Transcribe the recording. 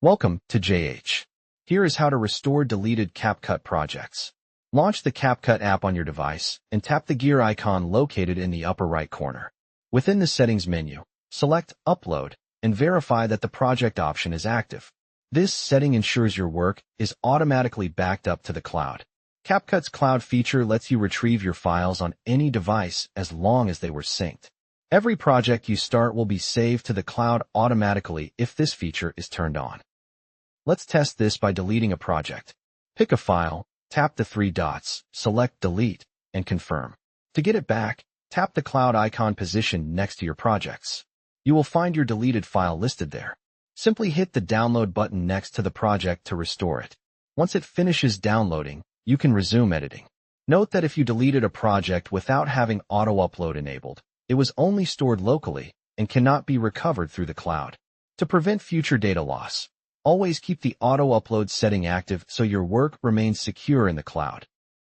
Welcome to JH. Here is how to restore deleted CapCut projects. Launch the CapCut app on your device and tap the gear icon located in the upper right corner. Within the Settings menu, select Upload and verify that the project option is active. This setting ensures your work is automatically backed up to the cloud. CapCut's cloud feature lets you retrieve your files on any device as long as they were synced. Every project you start will be saved to the cloud automatically if this feature is turned on. Let's test this by deleting a project. Pick a file, tap the three dots, select Delete, and confirm. To get it back, tap the cloud icon positioned next to your projects. You will find your deleted file listed there. Simply hit the download button next to the project to restore it. Once it finishes downloading, you can resume editing. Note that if you deleted a project without having auto-upload enabled, it was only stored locally and cannot be recovered through the cloud. To prevent future data loss, always keep the auto-upload setting active so your work remains secure in the cloud.